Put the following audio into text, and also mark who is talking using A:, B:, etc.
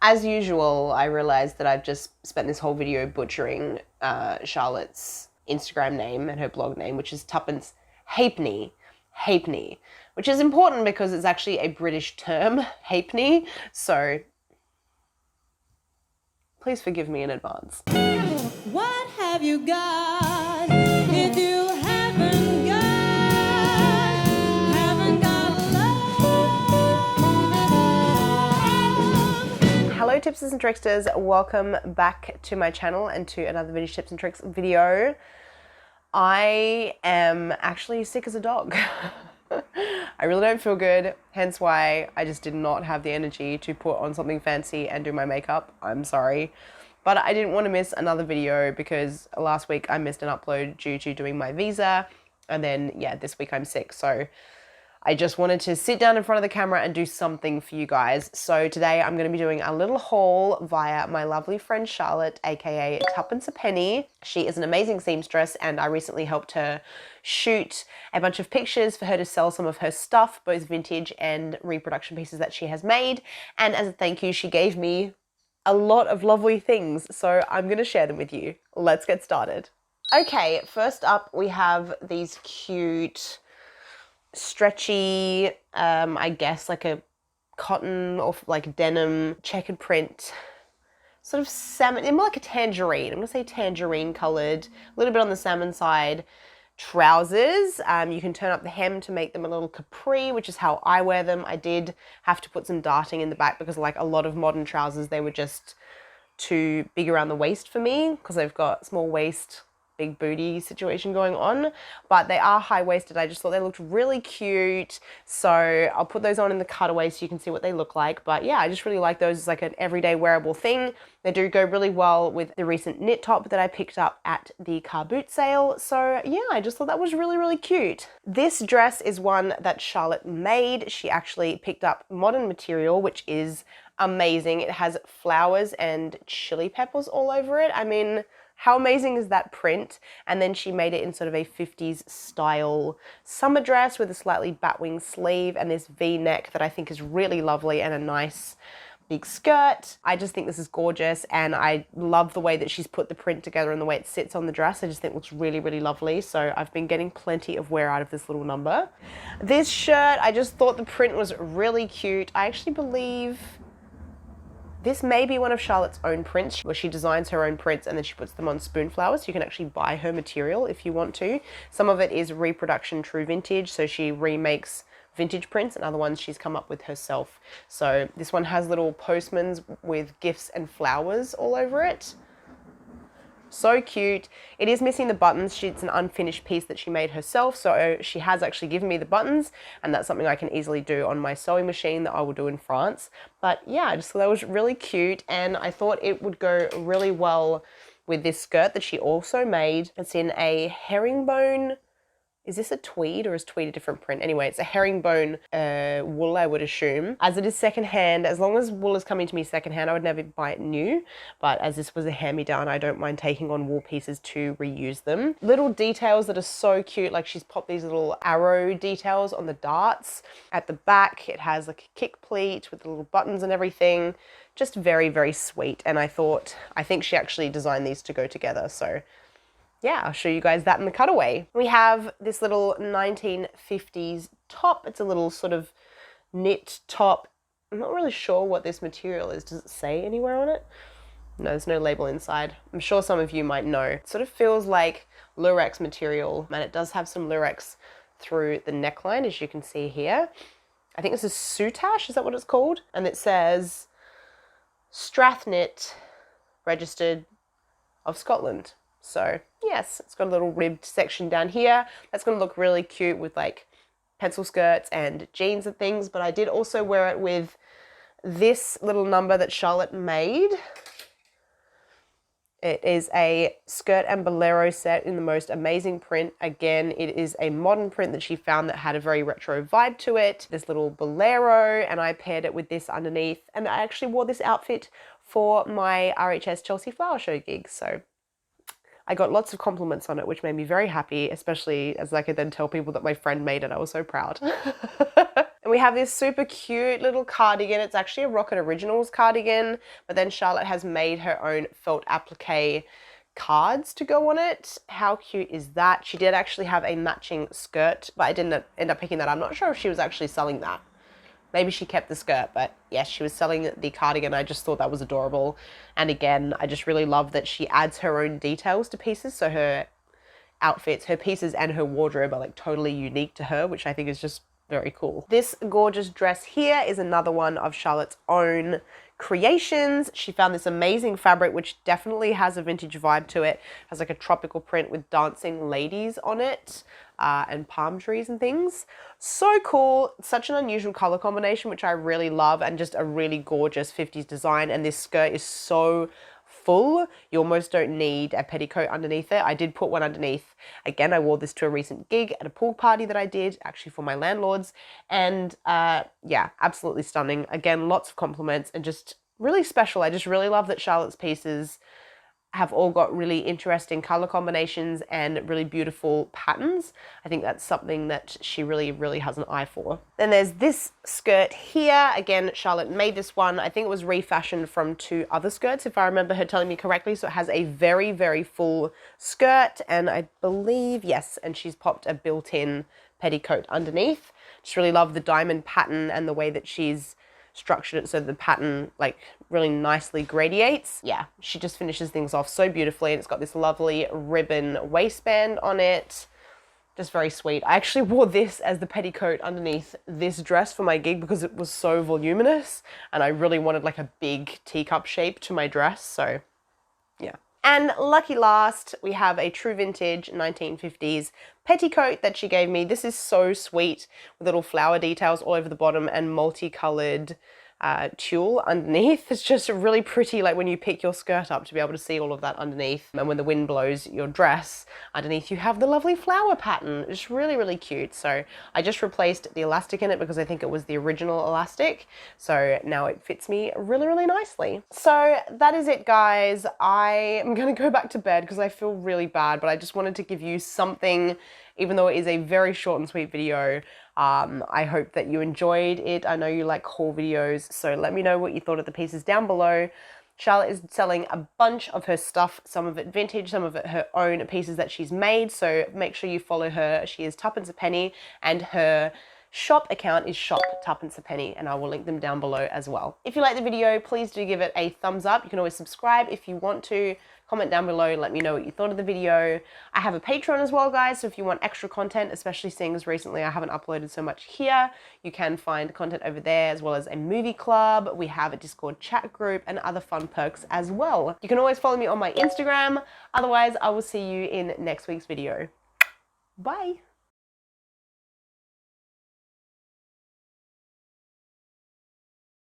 A: As usual, I realized that I've just spent this whole video butchering Charlotte's Instagram name and her blog name, which is Tuppence Ha'Penny. Ha'Penny, which is important because it's actually a British term, Ha'Penny. So please forgive me in advance.
B: What have you got if you haven't got love?
A: Hello tipsters and tricksters, welcome back to my channel and to another Vintage Tips and Tricks video. I am actually sick as a dog. I really don't feel good, hence why I just did not have the energy to put on something fancy and do my makeup. I'm sorry. But I didn't want to miss another video because last week I missed an upload due to doing my visa, and then yeah, this week I'm sick. So I just wanted to sit down in front of the camera and do something for you guys. So today I'm going to be doing a little haul via my lovely friend Charlotte, aka Tuppence Ha'Penny. She is an amazing seamstress and I recently helped her shoot a bunch of pictures for her to sell some of her stuff, both vintage and reproduction pieces that she has made. And as a thank you, she gave me a lot of lovely things. So I'm going to share them with you. Let's get started. Okay, first up we have these cute stretchy, I guess like a cotton or like denim checkered print, sort of salmon, more like a tangerine. I'm gonna say tangerine colored, a little bit on the salmon side. Trousers, you can turn up the hem to make them a little capri, which is how I wear them. I did have to put some darting in the back because like a lot of modern trousers, they were just too big around the waist for me because they've got small waist, big booty situation going on, but they are high-waisted. I just thought they looked really cute, so I'll put those on in the cutaway so you can see what they look like. But yeah, I just really like those as like an everyday wearable thing. They do go really well with the recent knit top that I picked up at the car boot sale. So yeah, I just thought that was really, really cute. This dress is one that Charlotte made. She actually picked up modern material, which is amazing. It has flowers and chili peppers all over it. I mean, how amazing is that print? And then she made it in sort of a 50s style summer dress with a slightly batwing sleeve and this V-neck that I think is really lovely, and a nice big skirt. I just think this is gorgeous, and I love the way that she's put the print together and the way it sits on the dress. I just think it looks really, really lovely. So I've been getting plenty of wear out of this little number. This shirt, I just thought the print was really cute. I actually believe this may be one of Charlotte's own prints, where she designs her own prints and then she puts them on spoon flowers. You can actually buy her material if you want to. Some of it is Reproduction true vintage, so she remakes vintage prints, and other ones she's come up with herself. So this one has little postmans with gifts and flowers all over it. So cute. It is missing the buttons. It's an unfinished piece that she made herself, so she has actually given me the buttons, and that's something I can easily do on my sewing machine that I will do in France. But yeah, I just thought that was really cute, and I thought it would go really well with this skirt that she also made. It's in a herringbone. Is this a tweed, or is tweed a different print? Anyway, it's a herringbone wool, I would assume. As it is secondhand, as long as wool is coming to me secondhand, I would never buy it new. But as this was a hand-me-down, I don't mind taking on wool pieces to reuse them. Little details that are so cute, like she's popped these little arrow details on the darts. At the back, it has like a kick pleat with the little buttons and everything. Just very, very sweet. And I think she actually designed these to go together, so yeah, I'll show you guys that in the cutaway. We have this little 1950s top. It's a little sort of knit top. I'm not really sure what this material is. Does it say anywhere on it? No, there's no label inside. I'm sure some of you might know. It sort of feels like lurex material, and it does have some lurex through the neckline, as you can see here. I think this is soutache, is that what it's called? And it says Strathnit, registered of Scotland. So yes, it's got a little ribbed section down here. That's going to look really cute with like pencil skirts and jeans and things. But I did also wear it with this little number that Charlotte made. It is a skirt and bolero set in the most amazing print. Again, it is a modern print that she found that had a very retro vibe to it. This little bolero, and I paired it with this underneath. And I actually wore this outfit for my RHS Chelsea Flower Show gig. So I got lots of compliments on it, which made me very happy, especially as I could then tell people that my friend made it. I was so proud. And we have this super cute little cardigan. It's actually a Rocket Originals cardigan, but then Charlotte has made her own felt applique cards to go on it. How cute is that? She did actually have a matching skirt, but I didn't end up picking that. I'm not sure if she was actually selling that. Maybe she kept the skirt, but yes, she was selling the cardigan. I just thought that was adorable. And again, I just really love that she adds her own details to pieces. So her outfits, her pieces and her wardrobe are like totally unique to her, which I think is just very cool. This gorgeous dress here is another one of Charlotte's own creations. She found this amazing fabric, which definitely has a vintage vibe to it. Has like a tropical print with dancing ladies on it. And palm trees and things. So cool. Such an unusual color combination, which I really love, and just a really gorgeous 50s design. And this skirt is so full, you almost don't need a petticoat underneath it. I did put one underneath. Again, I wore this to a recent gig at a pool party that I did, actually for my landlords. And yeah, absolutely stunning. Again, lots of compliments and just really special. I just really love that Charlotte's pieces have all got really interesting color combinations and really beautiful patterns. I think that's something that she really has an eye for. Then there's this skirt here. Again, Charlotte made this one. I think it was refashioned from 2 other skirts, if I remember her telling me correctly. So it has a very full skirt, and I believe, yes, and she's popped a built-in petticoat underneath. Just really love the diamond pattern and the way that she's structured it so the pattern like really nicely gradiates. Yeah, she just finishes things off so beautifully, and it's got this lovely ribbon waistband on it. Just very sweet. I actually wore this as the petticoat underneath this dress for my gig because it was so voluminous and I really wanted like a big teacup shape to my dress, so yeah. And lucky last, we have a true vintage 1950s petticoat that she gave me. This is so sweet with little flower details all over the bottom and multicolored tulle underneath. It's just really pretty, like when you pick your skirt up, to be able to see all of that underneath. And when the wind blows your dress underneath, you have the lovely flower pattern. It's really cute. So I just replaced the elastic in it because I think it was the original elastic. So now it fits me really nicely. So that is it, guys. I am gonna go back to bed because I feel really bad, but I just wanted to give you something, even though it is a very short and sweet video. I hope that you enjoyed it. I know you like haul videos, so let me know what you thought of the pieces down below. Charlotte is selling a bunch of her stuff, some of it vintage, some of it her own pieces that she's made, so make sure you follow her. She is Tuppence Ha'Penny, and her shop account is shop Tuppence Ha'Penny, and I will link them down below as well. If you like the video, please do give it a thumbs up. You can always subscribe if you want to. Comment down below and let me know what you thought of the video. I have a Patreon as well, guys, so if you want extra content, especially seeing as recently I haven't uploaded so much here, you can find content over there, as well as a movie club. We have a Discord chat group and other fun perks as well. You can always follow me on my Instagram. Otherwise, I will see you in next week's video. Bye.